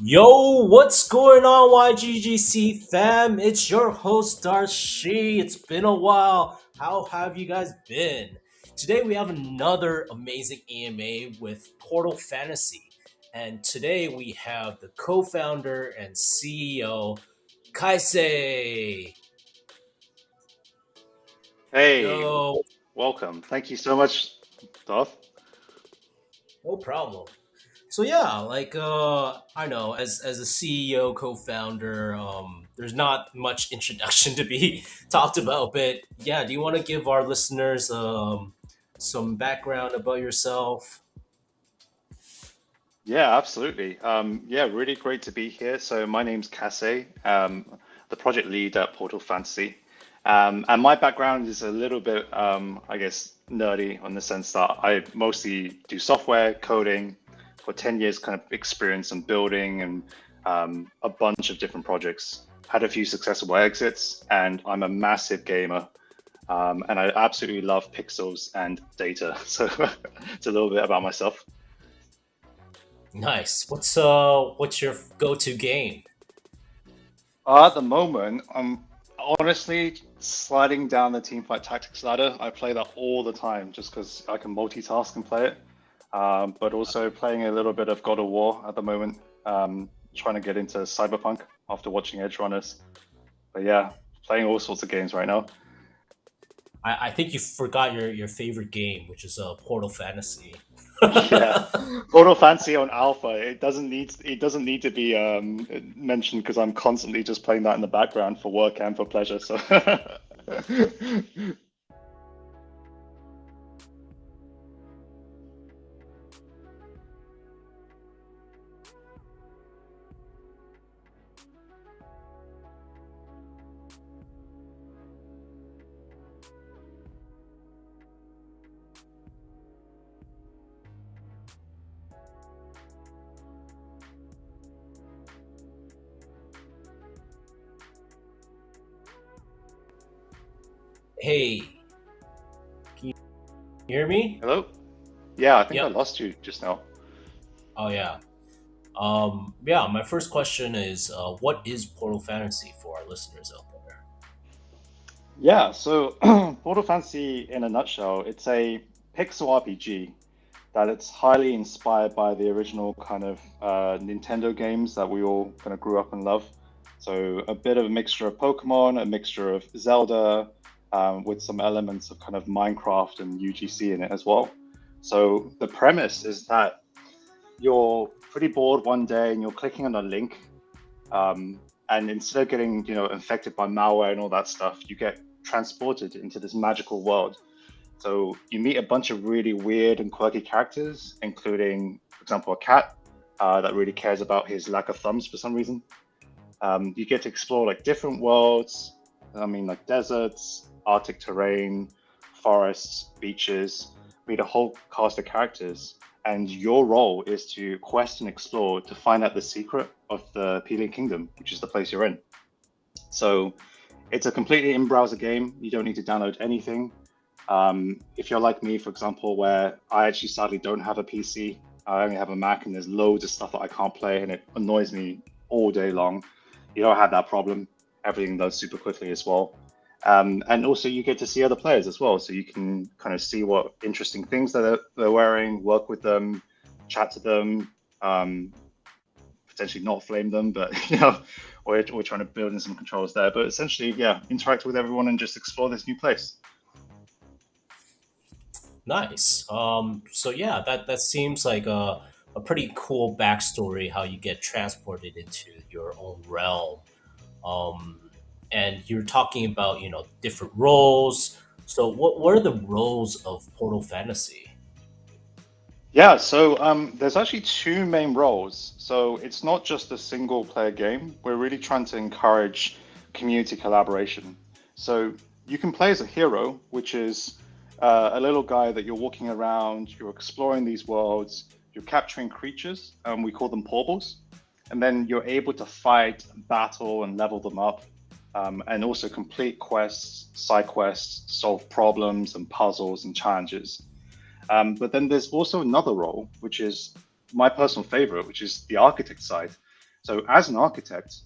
Yo, what's going on, YGG SEA fam? It's your host, Darshi. It's been a while. How have you guys been? Today we have another amazing AMA with Portal Fantasy. And today we have the co-founder and CEO, Kaisei. Hey, Yo, welcome. Thank you so much, Doth. no problem. So yeah, I know as a CEO co-founder, there's not much introduction to be talked about, but yeah, do you want to give our listeners some background about yourself? Yeah, absolutely. Yeah, really great to be here. So my name's Kase, the project lead at Portal Fantasy. And my background is a little bit, I guess, nerdy in the sense that I mostly do software coding for 10 years, kind of experience in building and a bunch of different projects. Had a few successful exits, and I'm a massive gamer. And I absolutely love pixels and data. So it's a little bit about myself. Nice. What's your go-to game? At the moment, I'm honestly sliding down the teamfight tactics ladder. I play that all the time just because I can multitask and play it. But also playing a little bit of God of War at the moment. Trying to get into Cyberpunk after watching Edge Runners. But yeah, playing all sorts of games right now. I think you forgot your favorite game, which is Portal Fantasy. Yeah, Photo Fancy on Alpha. It doesn't need to be mentioned because I'm constantly just playing that in the background for work and for pleasure. So Hey, can you hear me? hello. Yeah, I think I Yep. lost you just now. Oh yeah. Yeah, my first question is, what is Portal Fantasy for our listeners out there? Yeah, so Photo Fancy in a nutshell, it's a pixel RPG that it's highly inspired by the original kind of Nintendo games that we all kind of grew up and love. So a bit of a mixture of Pokemon, a mixture of Zelda, with some elements of kind of Minecraft and UGC in it as well. So the premise is that you're pretty bored one day and you're clicking on a link, and instead of getting infected by malware and all that stuff, you get transported into this magical world. So you meet a bunch of really weird and quirky characters, including, for example, a cat that really cares about his lack of thumbs for some reason. You get to explore like different worlds. I mean, like deserts, Arctic terrain, forests, beaches. Meet a whole cast of characters, and your role is to quest and explore to find out the secret of the Peeling Kingdom, which is the place you're in. So it's a completely in-browser game. You don't need to download anything. If you're like me, for example, where I actually sadly don't have a PC, I only have a Mac, and there's loads of stuff that I can't play, and it annoys me all day long. You don't have that problem. Everything does super quickly as well. And also, you get to see other players as well, so you can kind of see what interesting things that they're wearing, work with them, chat to them, potentially not flame them, but we're trying to build in some controls there. But essentially, yeah, interact with everyone and just explore this new place. Nice. So yeah, that seems like a pretty cool backstory how you get transported into your own realm. Um, and you're talking about different roles. So what are the roles of Portal Fantasy? Yeah, so there's actually two main roles. So it's not just a single player game. We're really trying to encourage community collaboration. So you can play as a hero, which is a little guy that you're walking around, you're exploring these worlds, you're capturing creatures, and we call them portals. And then you're able to fight, battle, and level them up, and also complete quests, side quests, solve problems and puzzles and challenges. But then there's also another role, which is my personal favorite, which is the architect side. So as an architect,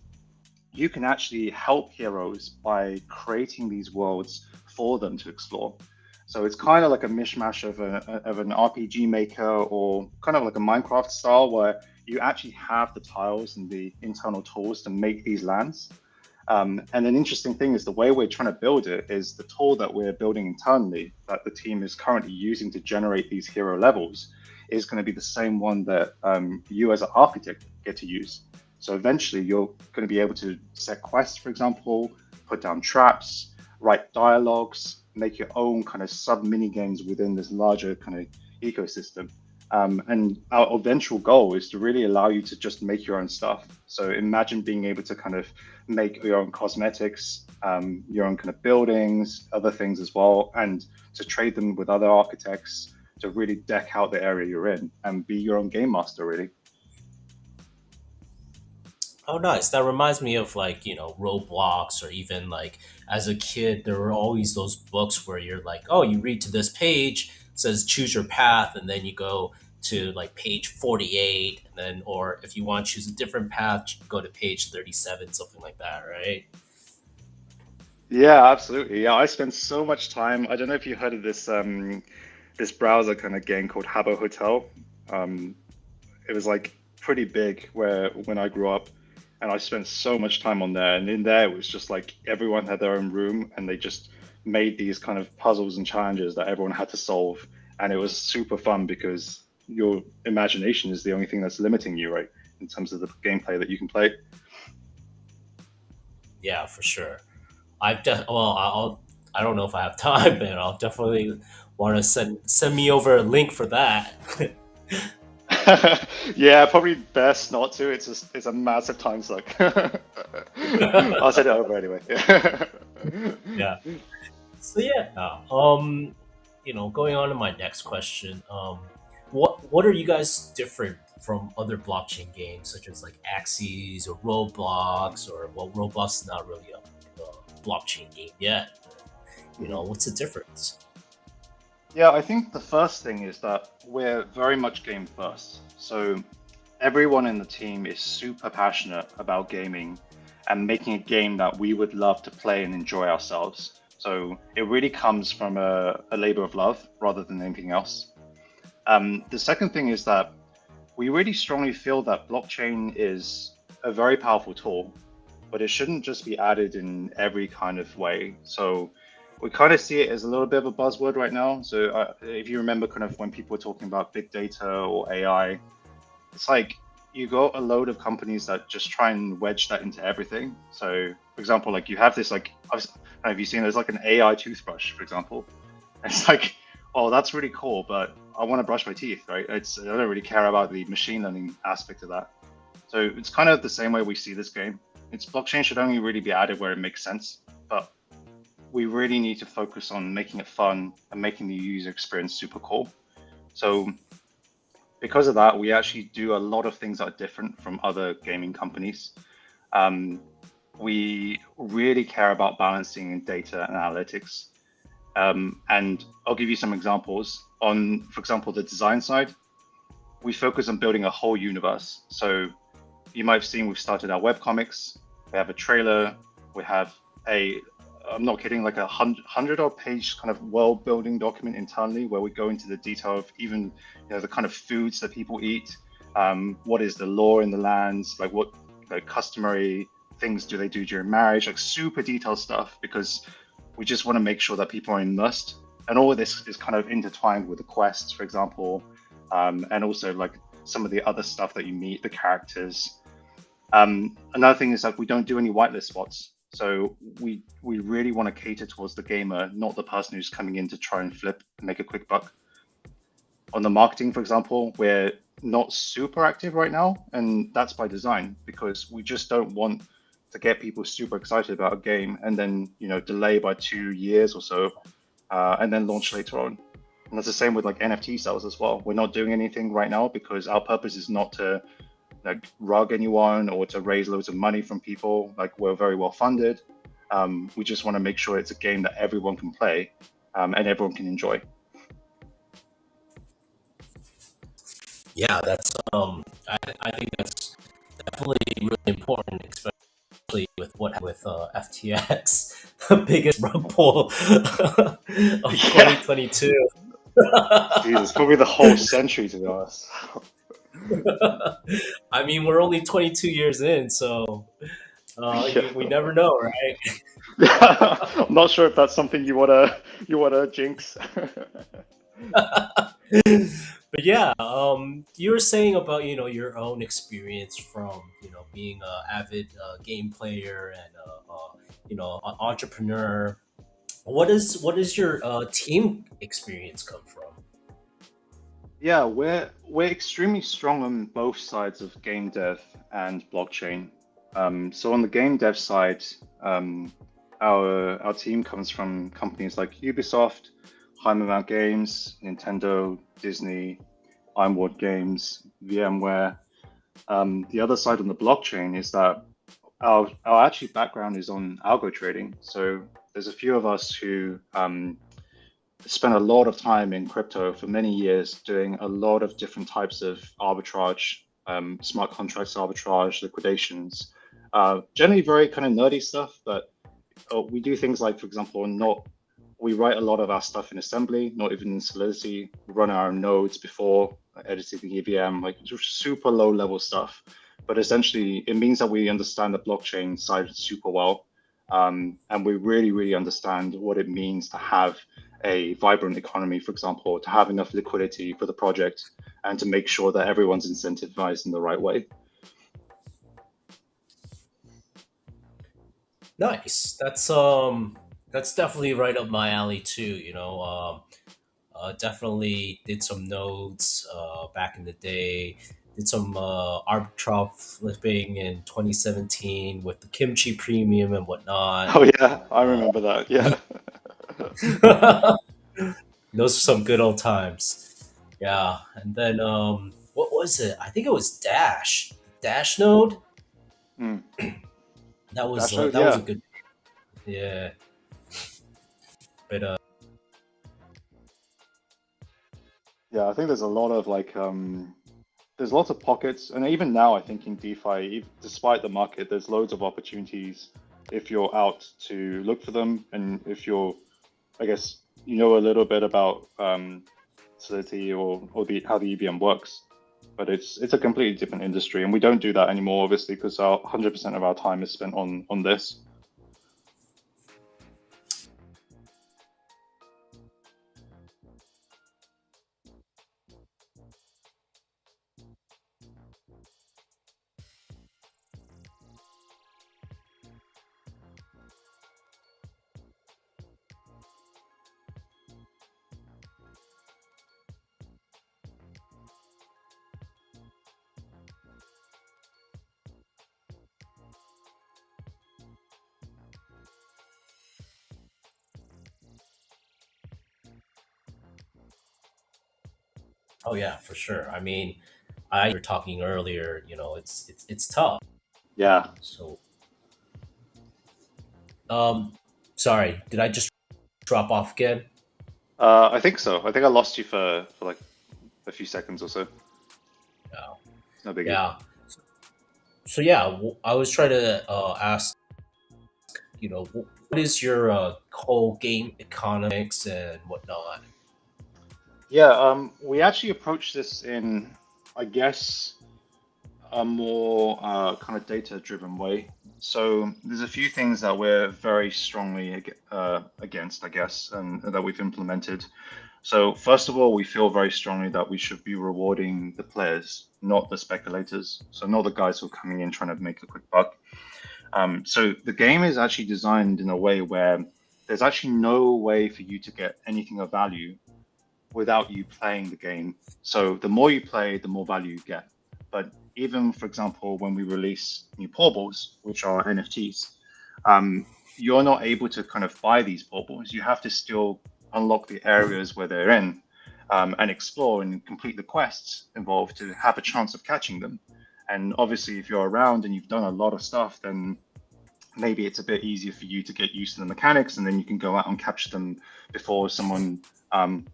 you can actually help heroes by creating these worlds for them to explore. So it's kind of like a mishmash of an RPG maker or kind of like a Minecraft style where you actually have the tiles and the internal tools to make these lands. And an interesting thing is the way we're trying to build it is the tool that we're building internally that the team is currently using to generate these hero levels is going to be the same one that you as an architect get to use. So eventually you're going to be able to set quests, for example, put down traps, write dialogues, make your own kind of sub mini games within this larger kind of ecosystem. And our eventual goal is to really allow you to just make your own stuff. So imagine being able to kind of make your own cosmetics, your own kind of buildings, other things as well, and to trade them with other architects to really deck out the area you're in and be your own game master, really. Oh, nice. That reminds me of like, Roblox, or even like as a kid, there were always those books where you're like, oh, you read to this page, says choose your path, and then you go to like page 48, and then, or if you want to choose a different path, go to page 37, something like that, right? Yeah, absolutely. Yeah, I spent so much time. I don't know if you heard of this browser kind of game called Habbo Hotel. Um, it was like pretty big where when I grew up, and I spent so much time on there. And in there, it was just like everyone had their own room, and they just made these kind of puzzles and challenges that everyone had to solve. And it was super fun because your imagination is the only thing that's limiting you, right? In terms of the gameplay that you can play. Yeah, for sure. I don't know if I have time, but I'll definitely want to send me over a link for that. Yeah, probably best not to. It's a massive time suck. I'll send it over anyway. Yeah. So yeah, going on to my next question. What are you guys different from other blockchain games such as like Axie or Roblox, or well, Roblox is not really a blockchain game yet. Mhm. What's the difference? Yeah, I think the first thing is that we're very much game first. So everyone in the team is super passionate about gaming and making a game that we would love to play and enjoy ourselves. So it really comes from a labor of love rather than anything else. The second thing is that we really strongly feel that blockchain is a very powerful tool, but it shouldn't just be added in every kind of way. So we kind of see it as a little bit of a buzzword right now. So if you remember kind of when people were talking about big data or AI, it's like you got a load of companies that just try and wedge that into everything. So for example, like you have this like, have you seen there's like an AI toothbrush, for example? It's like, oh, that's really cool, but I want to brush my teeth, right? I don't really care about the machine learning aspect of that. So it's kind of the same way we see this game. It's blockchain should only really be added where it makes sense, but we really need to focus on making it fun and making the user experience super cool. So because of that, we actually do a lot of things that are different from other gaming companies. Um, we really care about balancing data and analytics. And I'll give you some examples. For example, the design side, we focus on building a whole universe. So you might have seen we've started our webcomics. We have a trailer. We have a, I'm not kidding, like a hundred odd page kind of world building document internally where we go into the detail of even the kind of foods that people eat. What is the law in the lands? Like what customary things do they do during marriage? Like super detailed stuff because we just want to make sure that people are immersed. And all of this is kind of intertwined with the quests, for example, and also like some of the other stuff that you meet, the characters. Another thing is that we don't do any whitelist spots. So we really want to cater towards the gamer, not the person who's coming in to try and flip and make a quick buck. On the marketing, for example, we're not super active right now, and that's by design because we just don't want to get people super excited about a game and then delay by 2 years or so, and then launch later on. And that's the same with like NFT sales as well. We're not doing anything right now because our purpose is not to like rug anyone or to raise loads of money from people. Like we're very well funded. We just want to make sure it's a game that everyone can play and everyone can enjoy. Yeah, that's I think that's definitely really important, especially with what happened with FTX, the biggest rug pull of Yeah, 2022. Jesus, probably the whole century to be honest. I mean, we're only 22 years in, so Yeah. we never know, right? I'm not sure if that's something you wanna jinx. But yeah, you were saying about your own experience from being an avid game player and an entrepreneur. What is your team experience come from? Yeah, we're extremely strong on both sides of game dev and blockchain. So on the game dev side, um, our team comes from companies like Ubisoft, Heimermann Games, Nintendo, Disney, Ironwood Games, VMware. The other side on the blockchain is that our actually background is on algo trading. So there's a few of us who spent a lot of time in crypto for many years doing a lot of different types of arbitrage, smart contracts arbitrage, liquidations, generally very kind of nerdy stuff, but we do things like, for example, not we write a lot of our stuff in assembly, not even in Solidity. We run our own nodes before editing the EVM, like super low level stuff. But essentially, it means that we understand the blockchain side super well. And we really, really understand what it means to have a vibrant economy, for example, to have enough liquidity for the project and to make sure that everyone's incentivized in the right way. Nice. That's definitely right up my alley too. Definitely did some nodes back in the day. Did some arbitrage flipping in 2017 with the kimchi premium and whatnot. Oh yeah, I Uh, remember that. Yeah. those are some good old times. Yeah, and then what was it? I think it was Dash node. Mm. That was Dash Node, that was a yeah. good, yeah. But Yeah, I think there's a lot of there's lots of pockets, and even now, I think in DeFi, despite the market, there's loads of opportunities if you're out to look for them, and if you're, I guess, you know a little bit about Solidity or the how the EVM works. But it's a completely different industry, and we don't do that anymore, obviously, because our 100% of our time is spent on this. oh yeah, for sure. I mean, I were talking earlier. It's tough. Yeah, So sorry, did I just drop off again? I think so. I think I lost you for like a few seconds or so. No. It's no biggie. Yeah. So yeah, I was trying to ask, what is your whole game economics and whatnot? Yeah, we actually approach this in, I guess, a more kind of data-driven way. So there's a few things that we're very strongly against, I guess, and that we've implemented. So first of all, we feel very strongly that we should be rewarding the players, not the speculators. So not the guys who are coming in trying to make a quick buck. So the game is actually designed in a way where there's actually no way for you to get anything of value without you playing the game. So the more you play, the more value you get. But even, for example, when we release new portables, which are NFTs, you're not able to kind of buy these portables. You have to still unlock the areas where they're in and explore and complete the quests involved to have a chance of catching them. And obviously, if you're around and you've done a lot of stuff, then maybe it's a bit easier for you to get used to the mechanics, and then you can go out and capture them before someone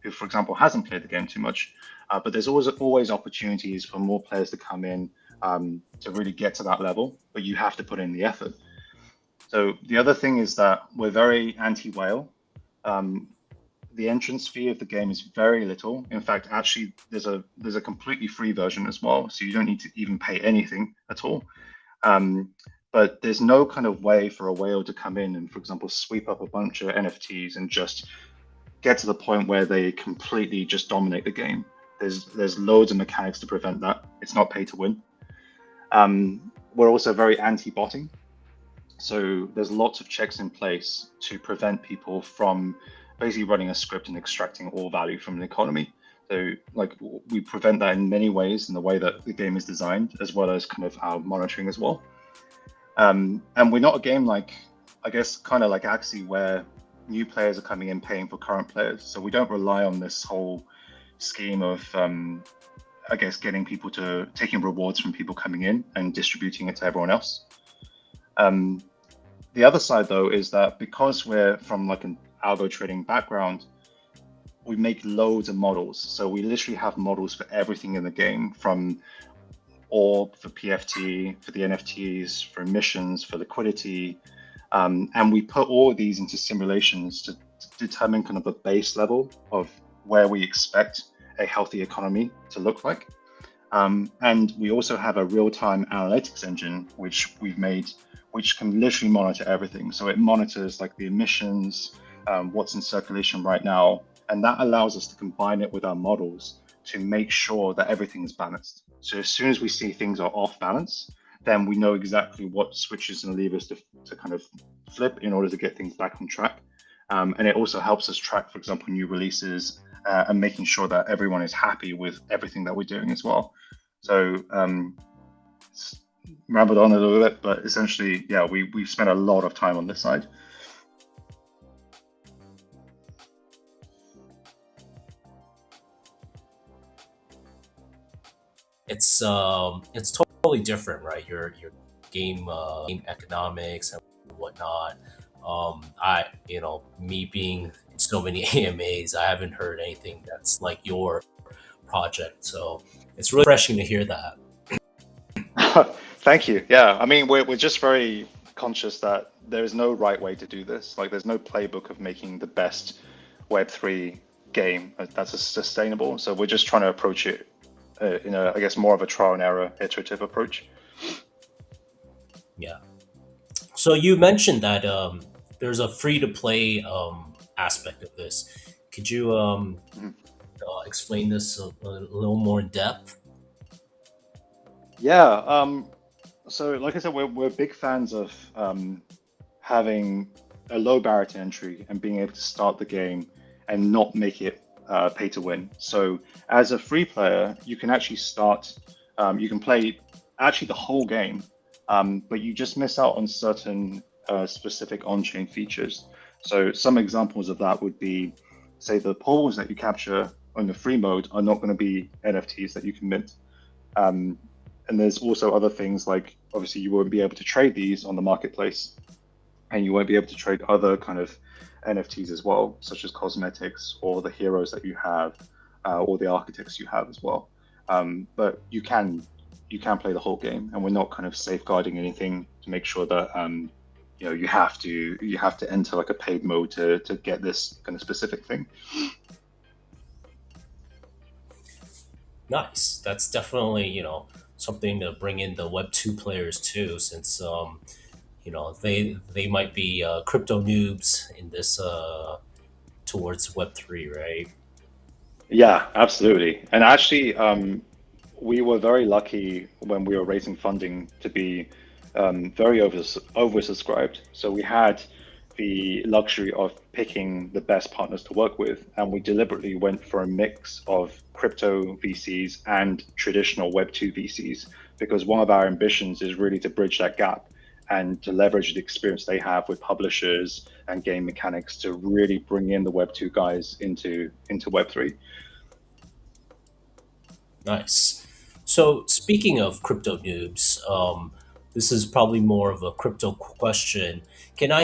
who, for example, hasn't played the game too much. But there's always opportunities for more players to come in to really get to that level, but you have to put in the effort. So the other thing is that we're very anti-whale. Um, the entrance fee of the game is very little. In fact, actually, there's a completely free version as well, so you don't need to even pay anything at all. Um, but there's no kind of way for a whale to come in and, for example, sweep up a bunch of NFTs and just get to the point where they completely just dominate the game. There's loads of mechanics to prevent that. It's not pay to win. We're also very anti-botting. So there's lots of checks in place to prevent people from basically running a script and extracting all value from an economy. So like we prevent that in many ways in the way that the game is designed, as well as kind of our monitoring as well. And we're not a game like, I guess, kind of like Axie, where new players are coming in paying for current players. So we don't rely on this whole scheme of, I guess, getting people to taking rewards from people coming in and distributing it to everyone else. The other side, though, is that because we're from like an algo trading background, we make loads of models. So we literally have models for everything in the game, from orb for PFT, for the NFTs, for emissions, for liquidity. And we put all of these into simulations to determine kind of a base level of where we expect a healthy economy to look like. And we also have a real-time analytics engine, which we've made, which can literally monitor everything. So it monitors like the emissions, what's in circulation right now, and that allows us to combine it with our models to make sure that everything is balanced. So as soon as we see things are off balance, then we know exactly what switches and levers to kind of flip in order to get things back on track. And it also helps us track, for example, new releases and making sure that everyone is happy with everything that we're doing as well. So rambled on a little bit, but essentially, yeah, we've spent a lot of time on this side. It's totally different, right? Your game economics and whatnot. I me being in so many AMAs, I haven't heard anything that's like your project. So it's really refreshing to hear that. Thank you. Yeah, I mean, we're just very conscious that there is no right way to do this. Like, there's no playbook of making the best Web3 game that's sustainable. So we're just trying to approach it in a, I guess, more of a trial and error, iterative approach. Yeah. So you mentioned that there's a free to play aspect of this. Could you Mhm. explain this a little more in depth? Yeah. So, like I said, we're big fans of having a low barrier to entry and being able to start the game and not make it pay to win. So, as a free player, you can actually start, you can play actually the whole game, but you just miss out on certain specific on chain features. So, some examples of that would be, say, the polls that you capture on the free mode are not going to be NFTs that you can mint. Um, and there's also other things like obviously you won't be able to trade these on the marketplace, and you won't be able to trade other kind of NFTs as well, such as cosmetics or the heroes that you have, or the architects you have as well. But you can play the whole game, and we're not kind of safeguarding anything to make sure that you have to enter like a paid mode to get this kind of specific thing. Nice. That's definitely something to bring in the Web 2 players too, since they might be crypto noobs in this towards Web 3, right? Yeah, absolutely. And actually, we were very lucky when we were raising funding to be very oversubscribed. So we had the luxury of picking the best partners to work with, and we deliberately went for a mix of crypto VCs and traditional Web2 VCs because one of our ambitions is really to bridge that gap and to leverage the experience they have with publishers and game mechanics to really bring in the Web2 guys into Web3. Nice. So speaking of crypto noobs, this is probably more of a crypto question. Can I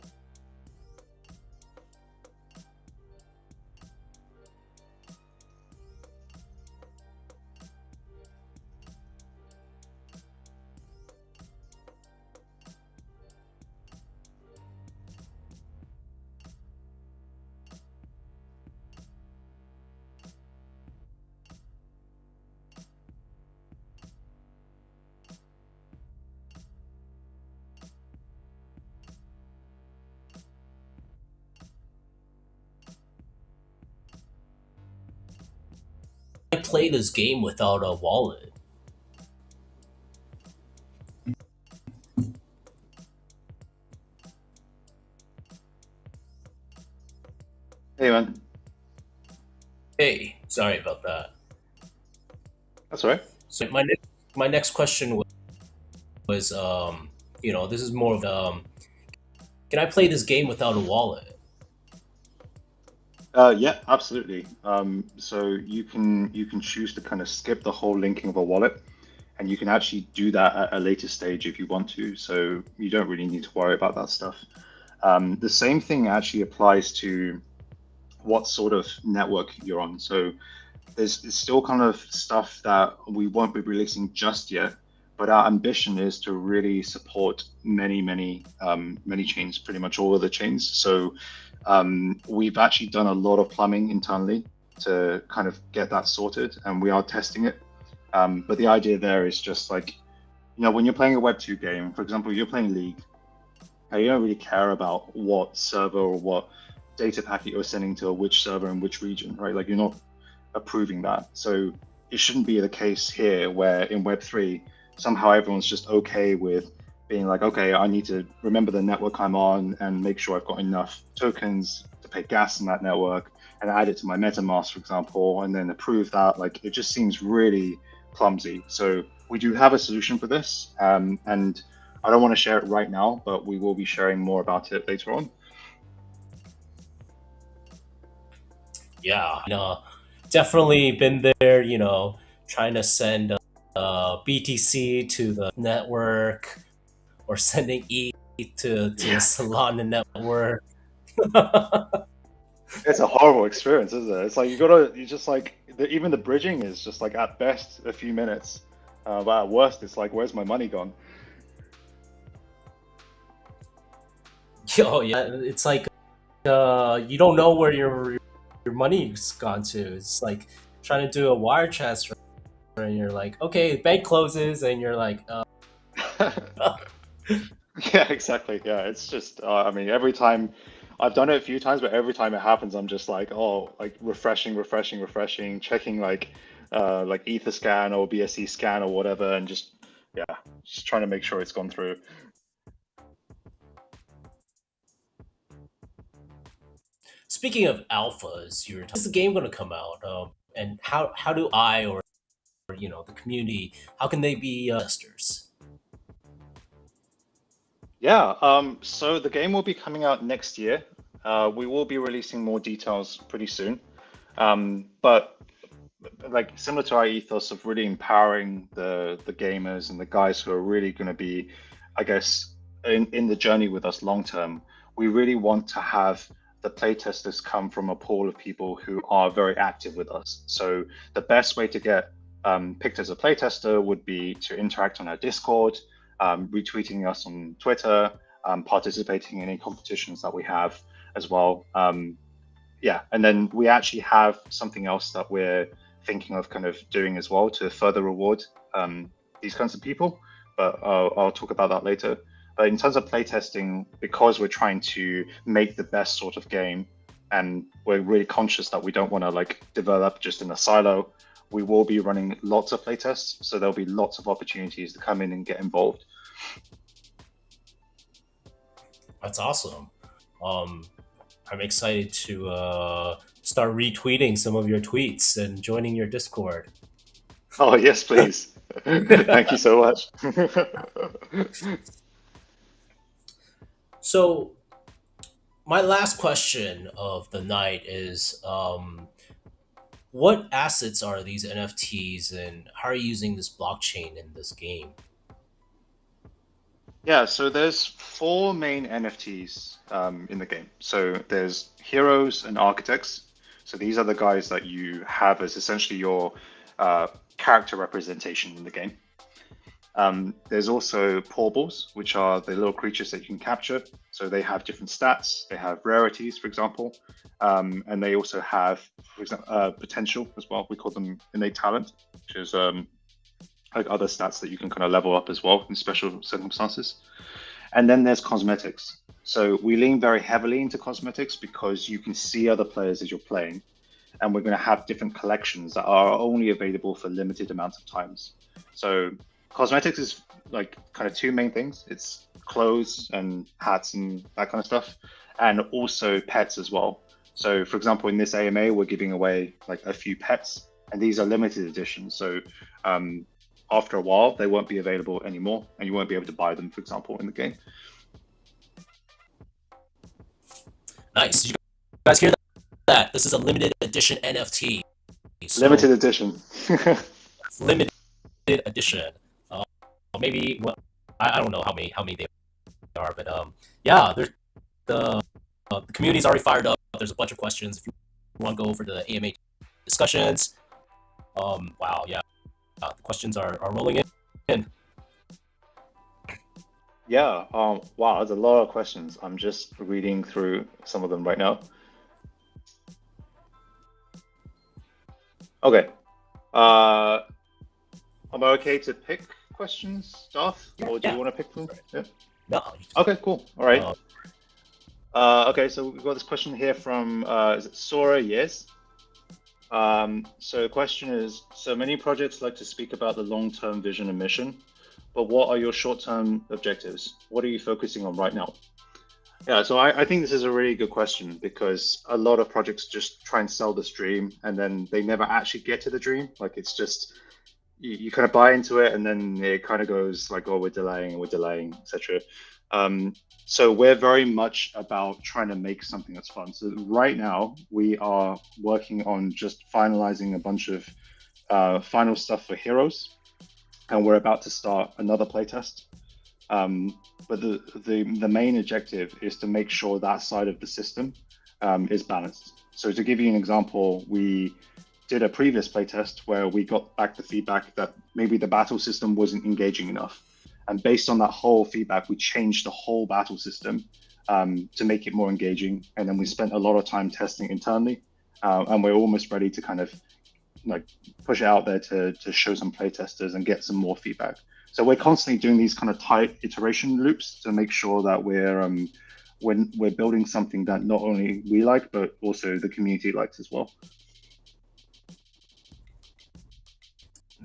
play this game without a wallet? Hey man, Hey, sorry about that. that's all right. So my next question was this is more of can I play this game without a wallet? Yeah, absolutely. So you can choose to kind of skip the whole linking of a wallet, and you can actually do that at a later stage if you want to. So you don't really need to worry about that stuff. The same thing actually applies to what sort of network you're on. So there's still kind of stuff that we won't be releasing just yet, but our ambition is to really support many chains, pretty much all of the chains. So we've actually done a lot of plumbing internally to kind of get that sorted, and we are testing it. But the idea there is just like, when you're playing a Web2 game, for example, you're playing League, you don't really care about what server or what data packet you're sending to which server in which region, right? Like you're not approving that. So it shouldn't be the case here where in Web3, somehow everyone's just okay with being like, okay, I need to remember the network I'm on and make sure I've got enough tokens to pay gas in that network and add it to my MetaMask, for example, and then approve that. Like it just seems really clumsy. So we do have a solution for this. And I don't want to share it right now, but we will be sharing more about it later on. Yeah, definitely been there. Trying to send BTC to the network or sending ETH to the Yeah, Solana network. it's a horrible experience, isn't it? It's like you just like, even the bridging is just like at best a few minutes, but at worst, it's like, where's my money gone? Oh yeah, it's like you don't know where your money's gone to. It's like trying to do a wire transfer, and you're like, okay, bank closes, and you're like, Yeah, exactly. Yeah, it's just, I mean, every time I've done it a few times, but every time it happens, I'm just like, oh, like refreshing, checking like Etherscan or BSC scan or whatever, and just, yeah, just trying to make sure it's gone through. speaking of alphas, is the game going to come out? And how do I or the community, how can they be investors? Yeah, so the game will be coming out next year. We will be releasing more details pretty soon. But like similar to our ethos of really empowering the gamers and the guys who are really going to be, I guess, in the journey with us long term, we really want to have the playtesters come from a pool of people who are very active with us. So the best way to get picked as a playtester would be to interact on our Discord, retweeting us on Twitter, participating in any competitions that we have as well. Yeah, and then we actually have something else that we're thinking of kind of doing as well to further reward these kinds of people, but I'll talk about that later. But in terms of playtesting, because we're trying to make the best sort of game, and we're really conscious that we don't want to like develop just in a silo, we will be running lots of playtests, so there'll be lots of opportunities to come in and get involved. That's awesome. Um, I'm excited to start retweeting some of your tweets and joining your Discord. Oh yes, please. Thank you so much. So, my last question of the night is what assets are these NFTs and how are you using this blockchain in this game? Yeah, so there's four main NFTs in the game. So there's heroes and architects. So these are the guys that you have as essentially your uh, character representation in the game. There's also portals, which are the little creatures that you can capture. So they have different stats. They have rarities, for example, and they also have, for example, potential as well. We call them innate talent, which is like other stats that you can kind of level up as well in special circumstances. And then there's cosmetics. So we lean very heavily into cosmetics because you can see other players as you're playing. and we're going to have different collections that are only available for limited amounts of times. So cosmetics is like kind of two main things. It's clothes and hats and that kind of stuff, and also pets as well. So for example, in this AMA, we're giving away like a few pets, and these are limited editions. So after a while, they won't be available anymore, and you won't be able to buy them, for example, in the game. Nice. Did you guys hear that? This is a limited edition NFT. So Limited edition. it's limited edition. Uh, maybe well, I don't know how many they are, but yeah, there's the the community's already fired up. There's a bunch of questions. If you want to go over the AMA discussions, wow, yeah, the questions are rolling in. Yeah, wow, there's a lot of questions. I'm just reading through some of them right now. Okay. Am I okay to pick questions, Darth? Or do you Yeah. want to pick them? Yeah. No. Okay, cool. All right. Uh, Okay, so we've got this question here from, is it Sora? Yes. So the question is, so many projects like to speak about the long-term vision and mission, but what are your short-term objectives? What are you focusing on right now? Yeah, so I think this is a really good question because a lot of projects just try and sell this dream and then they never actually get to the dream. Like it's just, you kind of buy into it and then it kind of goes like, oh, we're delaying, etc. So we're very much about trying to make something that's fun. So right now we are working on just finalizing a bunch of final stuff for Heroes, and we're about to start another playtest. But the main objective is to make sure that side of the system is balanced. So to give you an example, we did a previous playtest where we got back the feedback that maybe the battle system wasn't engaging enough. And based on that whole feedback, we changed the whole battle system to make it more engaging. And then we spent a lot of time testing internally, and we're almost ready to kind of like push it out there to show some playtesters and get some more feedback. So we're constantly doing these kind of tight iteration loops to make sure that when we're building something that not only we like, but also the community likes as well.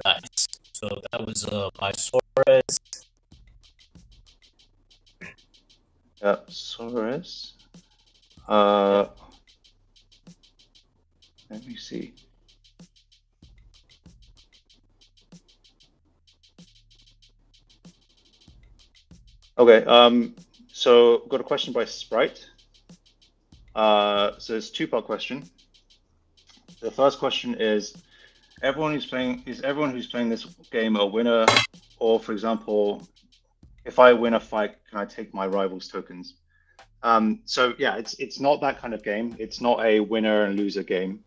nice. So that was by Suarez. Yeah, Soros. Yeah. Let me see. Okay, so got a question by Sprite. So it's a two-part question. The first question is everyone who's playing this game a winner? Or for example, if I win a fight, can I take my rival's tokens? So yeah, it's not that kind of game. It's not a winner and loser game.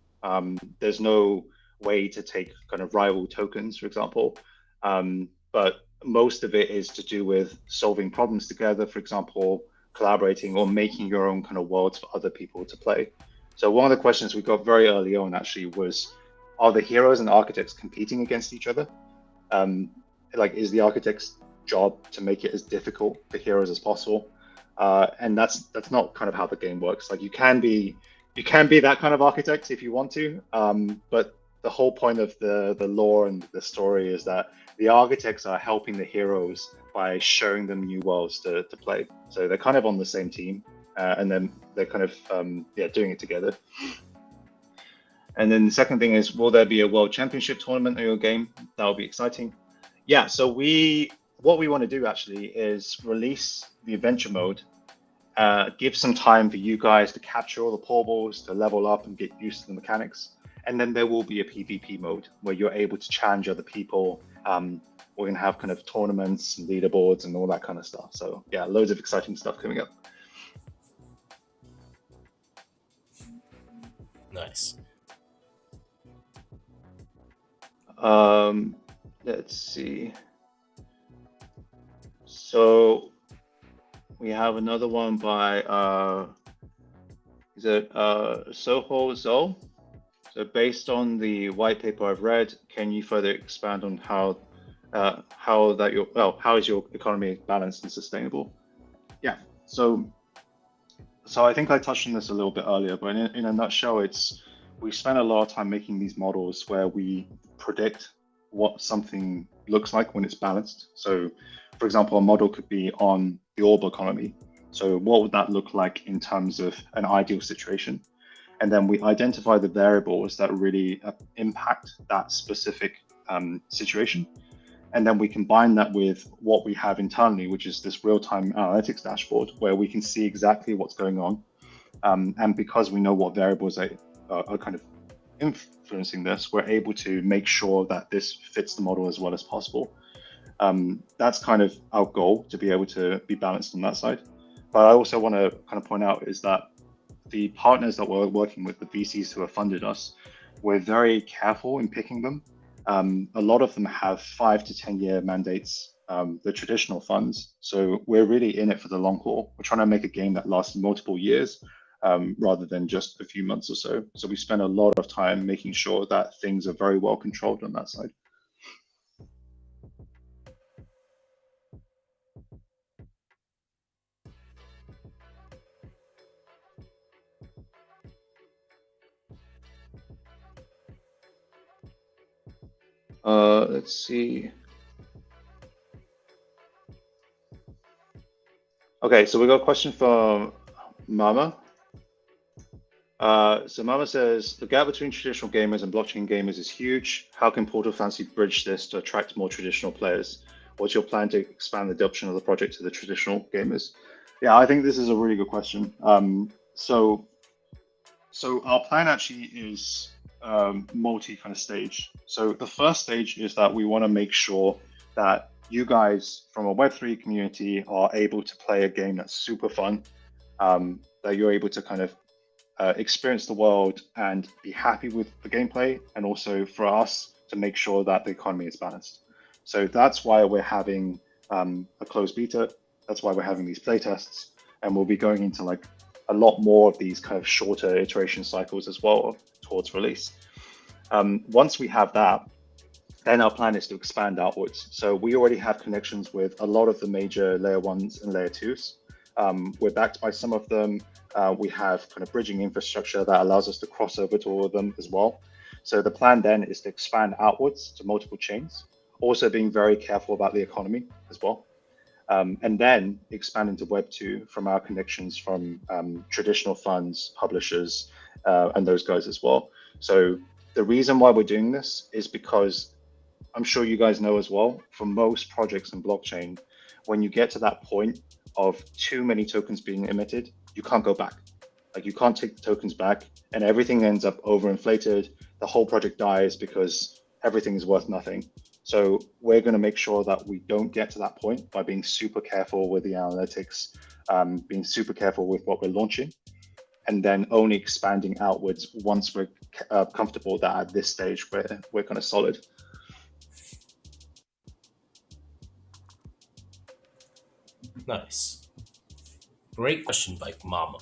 There's no way to take kind of rival tokens, for example. But most of it is to do with solving problems together, for example, collaborating or making your own kind of worlds for other people to play. So one of the questions we got very early on actually was, are the heroes and architects competing against each other? Like, is the architect's job to make it as difficult for heroes as possible? And that's not kind of how the game works. Like you can be that kind of architect if you want to, but the whole point of the lore and the story is that the architects are helping the heroes by showing them new worlds to play. So they're kind of on the same team, and then they're kind of doing it together. And then the second thing is, will there be a world championship tournament in your game? That will be exciting. Yeah. So what we want to do actually is release the adventure mode, give some time for you guys to capture all the portables, to level up and get used to the mechanics. And then there will be a PvP mode where you're able to challenge other people. We're going to have kind of tournaments and leaderboards and all that kind of stuff. So yeah, loads of exciting stuff coming up. Nice. Let's see. So we have another one by is it Soho Zo? So based on the white paper I've read, can you further expand on how is your economy balanced and sustainable? Yeah. So I think I touched on this a little bit earlier, but in a nutshell, it's we spend a lot of time making these models where we predict what something looks like when it's balanced. So, for example, a model could be on the orb economy. So, what would that look like in terms of an ideal situation? And then we identify the variables that really impact that specific situation. And then we combine that with what we have internally, which is this real-time analytics dashboard, where we can see exactly what's going on. And because we know what variables are kind of influencing this, we're able to make sure that this fits the model as well as possible. That's kind of our goal, to be able to be balanced on that side. But I also want to kind of point out is that the partners that we're working with, the VCs who have funded us, we're very careful in picking them. A lot of them have 5 to 10 year mandates, the traditional funds. So we're really in it for the long haul. We're trying to make a game that lasts multiple years rather than just a few months or so. So we spend a lot of time making sure that things are very well controlled on that side. Let's see. Okay, so we got a question from Mama. So Mama says, the gap between traditional gamers and blockchain gamers is huge. How can Portal Fantasy bridge this to attract more traditional players? What's your plan to expand the adoption of the project to the traditional gamers? Yeah, I think this is a really good question. So our plan actually is multi kind of stage. So the first stage is that we want to make sure that you guys from a Web3 community are able to play a game that's super fun, that you're able to kind of experience the world and be happy with the gameplay, and also for us to make sure that the economy is balanced. So that's why we're having a closed beta. That's why we're having these playtests, and we'll be going into like a lot more of these kind of shorter iteration cycles as well towards release. Once we have that, then our plan is to expand outwards. So we already have connections with a lot of the major layer ones and layer twos. We're backed by some of them. We have kind of bridging infrastructure that allows us to cross over to all of them as well. So the plan then is to expand outwards to multiple chains, also being very careful about the economy as well. And then expand into Web 2 from our connections from traditional funds, publishers, and those guys as well. So the reason why we're doing this is because I'm sure you guys know as well, for most projects in blockchain, when you get to that point of too many tokens being emitted, you can't go back. Like you can't take the tokens back, and everything ends up overinflated. The whole project dies because everything is worth nothing. So we're going to make sure that we don't get to that point by being super careful with the analytics, being super careful with what we're launching, and then only expanding outwards once we're comfortable that at this stage we're kind of solid. Nice. Great question by Mama.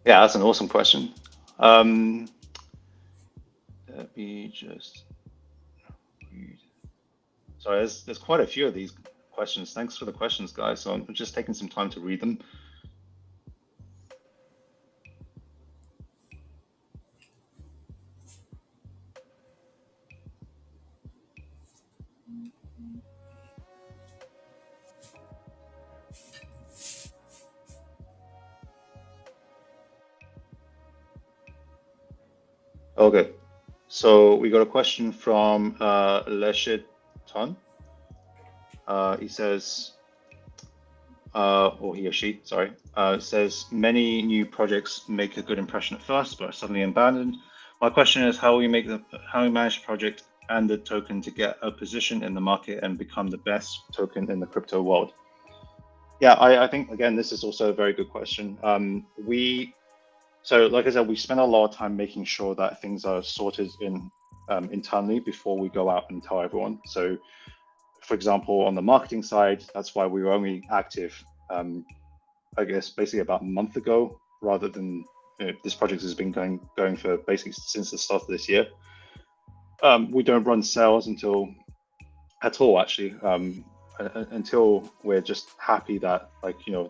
Yeah, that's an awesome question. Let me just read. Sorry, there's quite a few of these questions. Thanks for the questions, guys. So I'm just taking some time to read them. Okay, so we got a question from Leshit Ton. He says, or he or she, sorry, says many new projects make a good impression at first, but are suddenly abandoned. My question is how we manage the project and the token to get a position in the market and become the best token in the crypto world. Yeah, I think again this is also a very good question. So like I said, we spend a lot of time making sure that things are sorted in internally before we go out and tell everyone. So for example, on the marketing side, that's why we were only active, I guess, basically about a month ago, rather than this project has been going for basically since the start of this year. We don't run sales at all, actually, until we're just happy that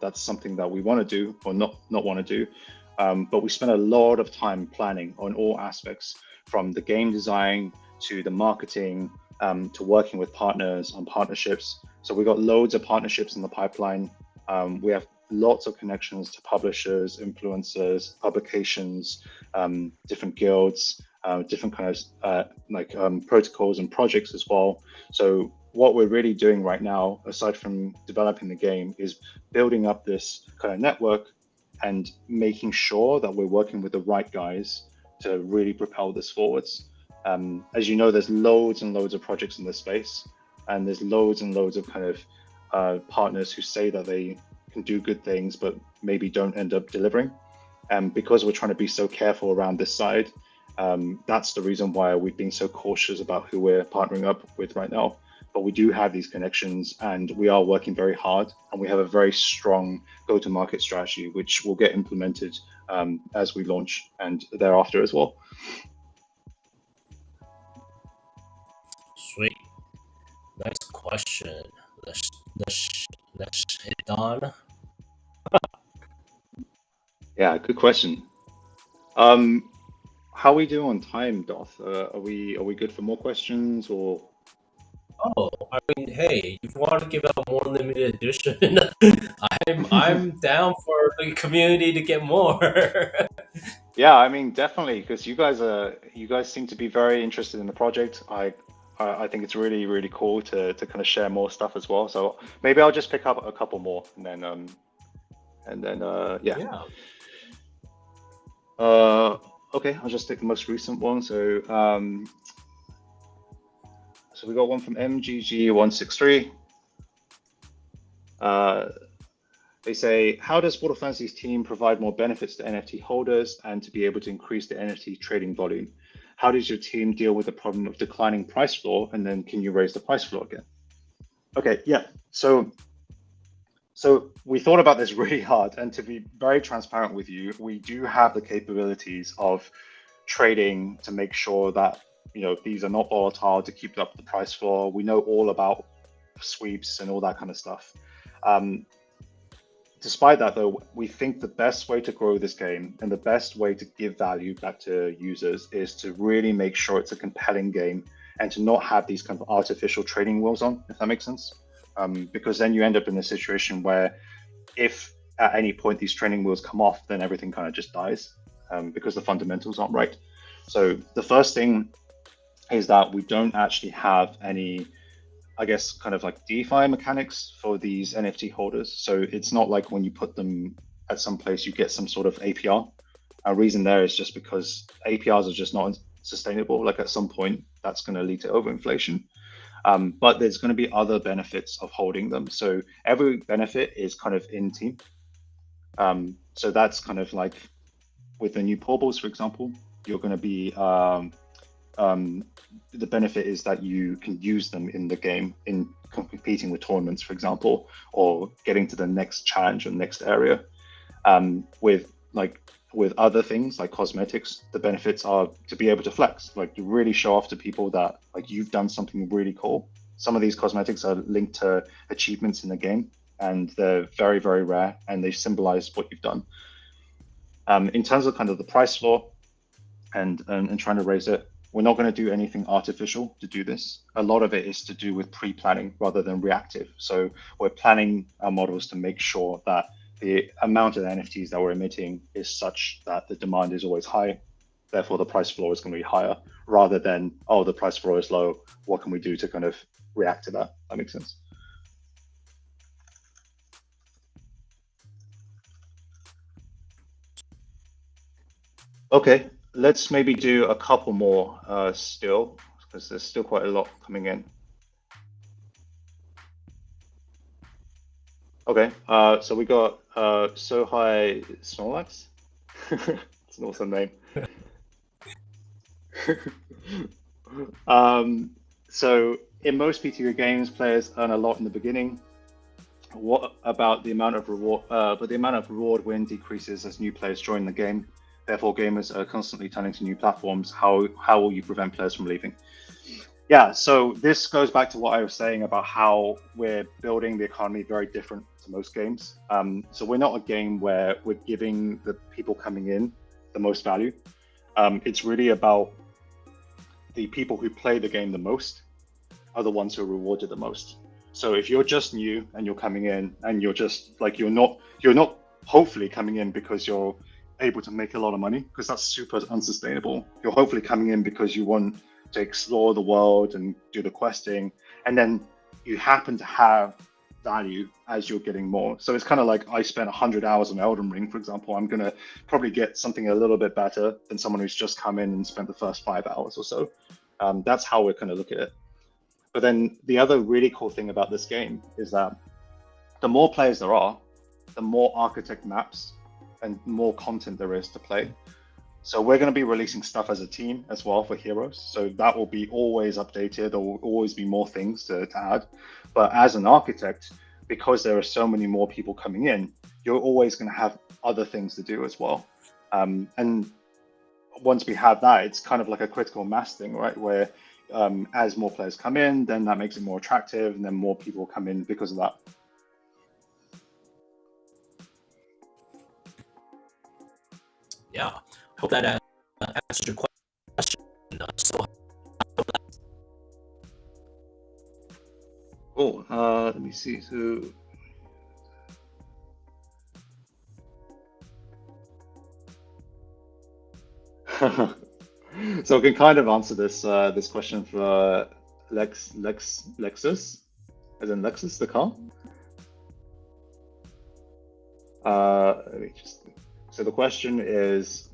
that's something that we want to do or not want to do. but we spend a lot of time planning on all aspects, from the game design to the marketing, to working with partners on partnerships. So we got loads of partnerships in the pipeline. We have lots of connections to publishers, influencers, publications, different guilds, different kinds of protocols and projects as well. So what we're really doing right now, aside from developing the game, is building up this kind of network and making sure that we're working with the right guys to really propel this forwards. As you know, there's loads and loads of projects in this space, and there's loads and loads of kind of partners who say that they can do good things, but maybe don't end up delivering. And because we're trying to be so careful around this side, that's the reason why we've been so cautious about who we're partnering up with right now. But we do have these connections, and we are working very hard, and we have a very strong go-to-market strategy, which will get implemented as we launch and thereafter as well. Sweet. Nice question. Let's hit on. Yeah, good question. How are we doing on time, Doth? Are we good for more questions, or? Oh, I mean, hey, if you want to give out more limited edition, I'm down for the community to get more. Yeah, I mean, definitely, because you guys seem to be very interested in the project. I think it's really, really cool to kind of share more stuff as well. So maybe I'll just pick up a couple more, and then yeah. Yeah. Okay, I'll just take the most recent one. So so we got one from MGG 163. They say, how does Portal Fantasy's team provide more benefits to NFT holders and to be able to increase the NFT trading volume? How does your team deal with the problem of declining price floor, and then can you raise the price floor again? Okay, yeah. So we thought about this really hard, and to be very transparent with you, we do have the capabilities of trading to make sure that these are not volatile, to keep up the price floor. We know all about sweeps and all that kind of stuff. Despite that, though, we think the best way to grow this game and the best way to give value back to users is to really make sure it's a compelling game and to not have these kind of artificial trading wheels on, if that makes sense. Because then you end up in a situation where if at any point these trading wheels come off, then everything kind of just dies because the fundamentals aren't right. So the first thing is that we don't actually have any, I guess, kind of like DeFi mechanics for these NFT holders. So it's not like when you put them at some place, you get some sort of APR. Our reason there is just because APRs are just not sustainable. Like at some point, that's going to lead to overinflation. But there's going to be other benefits of holding them. So every benefit is kind of in team. So that's kind of like with the new portables, for example, you're going to be the benefit is that you can use them in the game in competing with tournaments, for example, or getting to the next challenge or next area. With other things like cosmetics, the benefits are to be able to flex, like to really show off to people that like you've done something really cool. Some of these cosmetics are linked to achievements in the game, and they're very, very rare, and they symbolize what you've done. In terms of kind of the price floor and trying to raise it, we're not going to do anything artificial to do this. A lot of it is to do with pre-planning rather than reactive. So we're planning our models to make sure that the amount of NFTs that we're emitting is such that the demand is always high. Therefore, the price floor is going to be higher rather than, oh, the price floor is low. What can we do to kind of react to that? That makes sense. Okay, let's maybe do a couple more still, because there's still quite a lot coming in. Okay, so we got Sohai Snorlax. It's an awesome name. So in most PTO games, players earn a lot in the beginning. What about the amount of reward? But the amount of reward win decreases as new players join the game. Therefore, gamers are constantly turning to new platforms. How will you prevent players from leaving? Yeah, so this goes back to what I was saying about how we're building the economy very different to most games. So we're not a game where we're giving the people coming in the most value. It's really about the people who play the game the most are the ones who are rewarded the most. So if you're just new and you're coming in and you're just like you're not hopefully coming in because you're able to make a lot of money, because that's super unsustainable. You're hopefully coming in because you want to explore the world and do the questing, and then you happen to have value as you're getting more. So it's kind of like I spent 100 hours on Elden Ring, for example. I'm going to probably get something a little bit better than someone who's just come in and spent the first 5 hours or so. That's how we're going to look at it. But then the other really cool thing about this game is that the more players there are, the more architect maps and more content there is to play. So we're going to be releasing stuff as a team as well for Heroes. So that will be always updated. There will always be more things to add. But as an architect, because there are so many more people coming in, you're always going to have other things to do as well. And once we have that, it's kind of like a critical mass thing, right? Where as more players come in, then that makes it more attractive, and then more people come in because of that. Yeah, hope that answers your question. So, cool. Let me see. So I can kind of answer this this question for Lexus, as in Lexus the car. Let me just. So the question is,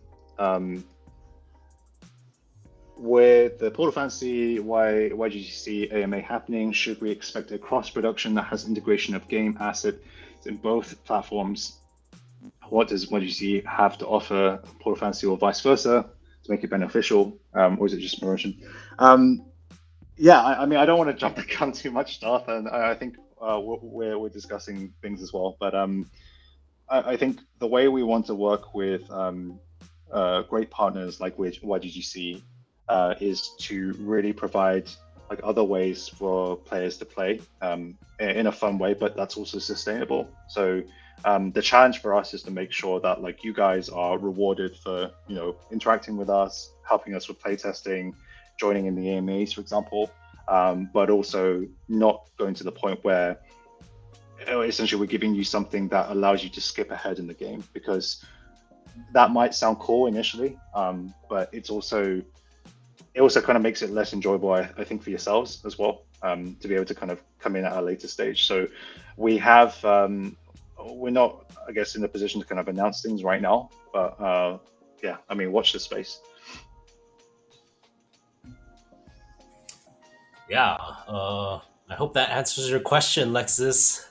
with the Portal Fantasy YGG SEA AMA happening, should we expect a cross production that has integration of game assets in both platforms? What does YGG have to offer Portal Fantasy or vice versa to make it beneficial, or is it just promotion? Yeah, I mean, I don't want to jump the gun too much, Darth, and I think we're discussing things as well. But I think the way we want to work with great partners like YGG SEA is to really provide like other ways for players to play in a fun way, but that's also sustainable. So the challenge for us is to make sure that like you guys are rewarded for interacting with us, helping us with playtesting, joining in the AMAs, for example, but also not going to the point where essentially we're giving you something that allows you to skip ahead in the game, because that might sound cool initially, but it also kind of makes it less enjoyable, I think, for yourselves as well, to be able to kind of come in at a later stage. So we have, we're not, I guess, in the position to kind of announce things right now, but yeah, I mean, watch this space. yeah, I hope that answers your question, Lexus.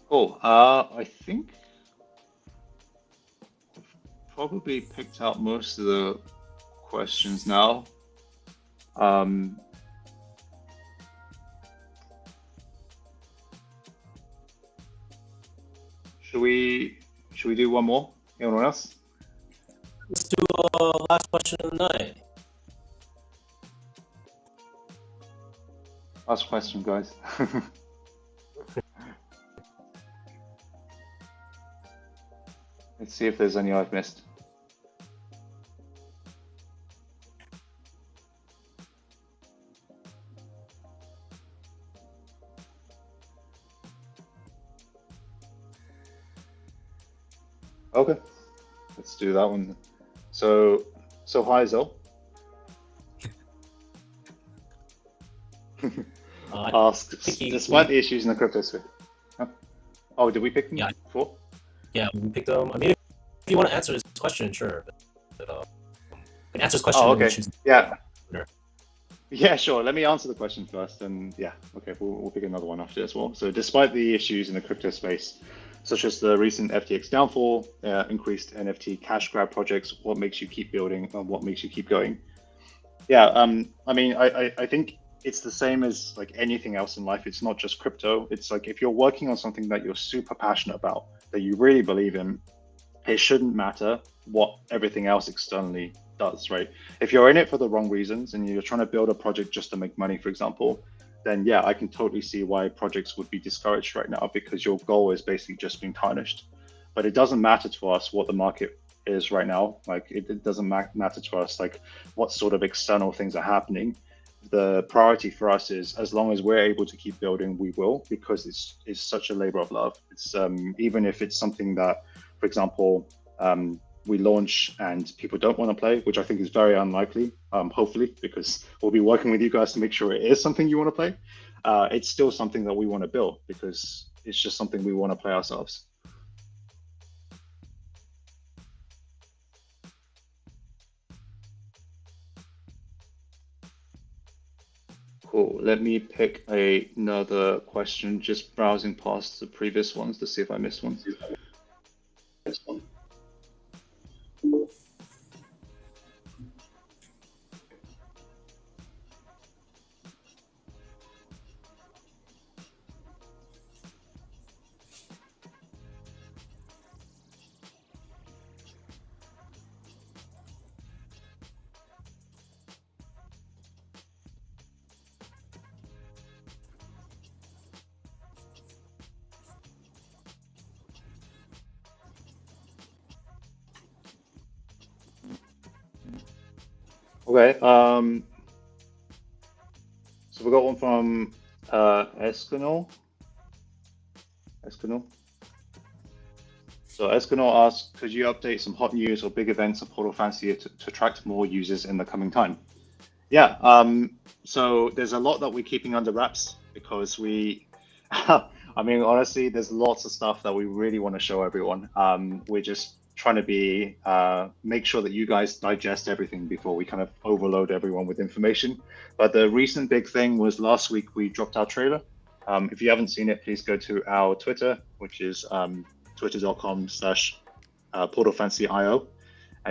Cool. I think I've probably picked out most of the questions now. Should we do one more? Anyone else? Let's do last question of the night. Last question, guys. Let's see if there's any I've missed. Okay, let's do that one. So hi, Zol. Asks, despite the issues in the crypto sphere. Huh? Oh, did we pick them before? Yeah, we picked them. I mean, if you want to answer his question, sure. But you can answer his question. Oh, okay. Yeah. Sure. Yeah, sure. Let me answer the question first, and yeah, okay, we'll pick another one after as well. So, despite the issues in the crypto space, such as the recent FTX downfall, increased NFT cash grab projects, what makes you keep building, and what makes you keep going? Yeah, I mean, I think it's the same as like anything else in life. It's not just crypto. It's like if you're working on something that you're super passionate about, that you really believe in, it shouldn't matter what everything else externally does, right? If you're in it for the wrong reasons and you're trying to build a project just to make money, for example, then yeah, I can totally see why projects would be discouraged right now because your goal is basically just being tarnished. But it doesn't matter to us what the market is right now. Like it doesn't matter to us like what sort of external things are happening. The priority for us is as long as we're able to keep building, we will because it's such a labor of love. It's even if it's something that, for example, we launch and people don't want to play, which I think is very unlikely. Hopefully, because we'll be working with you guys to make sure it is something you want to play. It's still something that we want to build because it's just something we want to play ourselves. Cool. Let me pick another question, just browsing past the previous ones to see if I missed one. Okay. So we got one from Escanol. Escanol. So Escanol asks, could you update some hot news or big events of Portal Fantasy to attract more users in the coming time? Yeah. So there's a lot that we're keeping under wraps because I mean, honestly, there's lots of stuff that we really want to show everyone. We're just trying to make sure that you guys digest everything before we kind of overload everyone with information. But the recent big thing was last week we dropped our trailer. If you haven't seen it, please go to our Twitter, which is twitter.com/portalfantasy.io.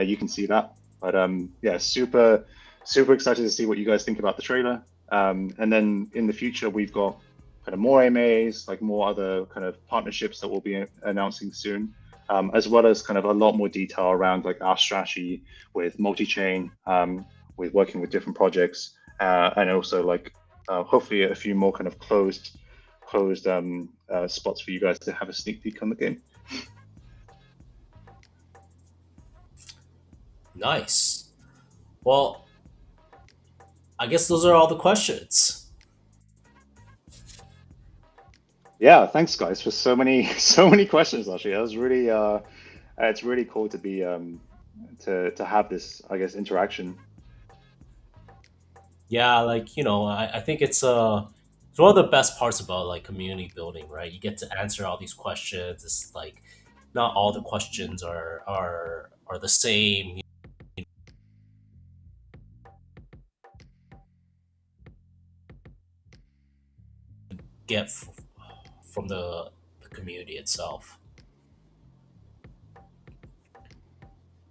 You can see that. But yeah, super excited to see what you guys think about the trailer. And then in the future, we've got kind of more AMAs, like more other kind of partnerships that we'll be announcing soon, as well as kind of a lot more detail around like our strategy with multi-chain, with working with different projects, and also like hopefully a few more kind of closed spots for you guys to have a sneak peek on the game. Nice. Well, I guess those are all the questions. Yeah, thanks guys for so many so many questions. Actually, that was really it's really cool to be to have this, I guess, interaction. Yeah, like I think it's one of the best parts about like community building, right? You get to answer all these questions. It's like not all the questions are the same. You get from the community itself.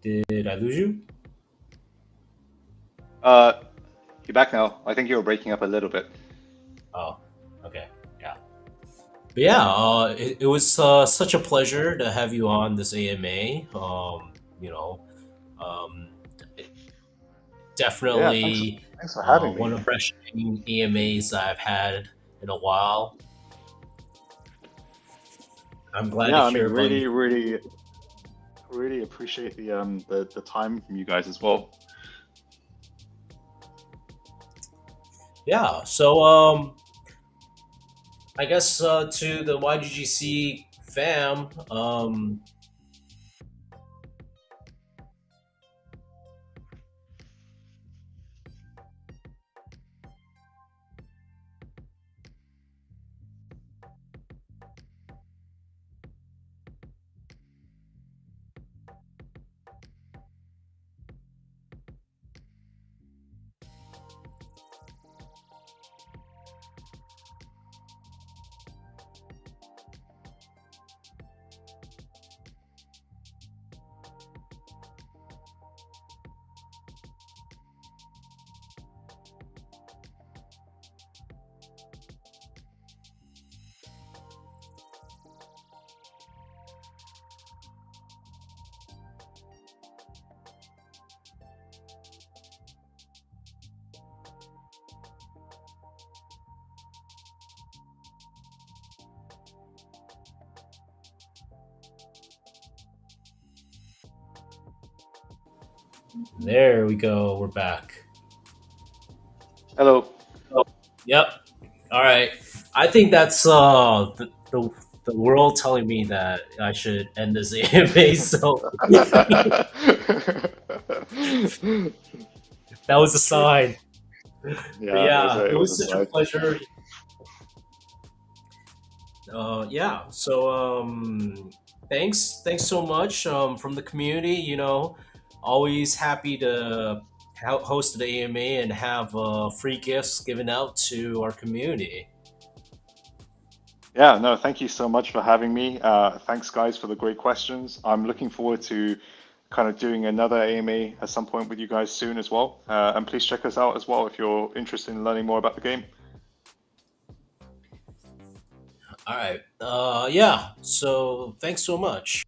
Did I lose you? Uh, you're back now. I think you were breaking up a little bit. Oh, okay, yeah. But yeah, it was such a pleasure to have you on this AMA. You know, um, Yeah, definitely thanks for having one me. of the best AMAs I've had in a while. I'm glad to Yeah, I hear mean, about you. really appreciate the time from you guys as well. Yeah, so I guess to the YGGC fam, There we go. We're back. Hello. Oh, yep. All right. I think that's the world telling me that I should end this AMA. So that was a That's true. sign. But Yeah, yeah, it it was a was such a slide. pleasure. Yeah. So thanks so much from the community. Always happy to host the AMA and have free gifts given out to our community. Yeah, no, thank you so much for having me. Thanks, guys, for the great questions. I'm looking forward to kind of doing another AMA at some point with you guys soon as well. And please check us out as well if you're interested in learning more about the game. All right. Yeah. So thanks so much.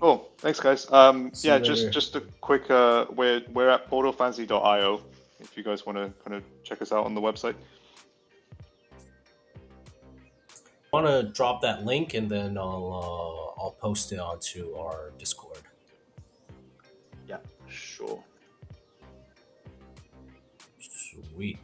Cool. Thanks, guys. See Yeah, you just later. just a quick. We're at portalfantasy.io if you guys want to kind of check us out on the website. Want to drop that link and then I'll post it onto our Discord. Yeah, sure. Sweet.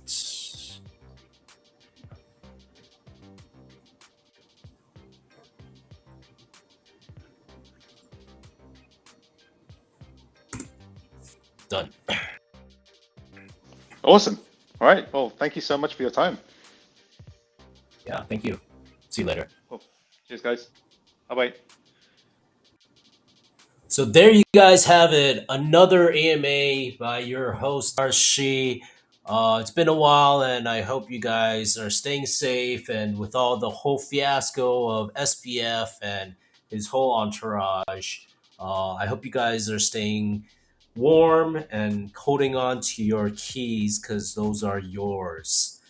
Done. Awesome. All right. Well, thank you so much for your time. Yeah. Thank you. See you later. Cool. Cheers, guys. Bye bye. So there you guys have it. Another AMA by your host Darshi. It's been a while, and I hope you guys are staying safe. And with all the whole fiasco of SPF and his whole entourage, I hope you guys are staying warm and holding on to your keys because those are yours.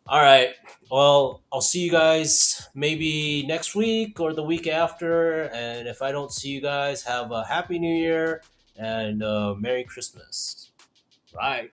All right. Well, I'll see you guys maybe next week or the week after. And if I don't see you guys, have a happy new year and Merry Christmas. Bye.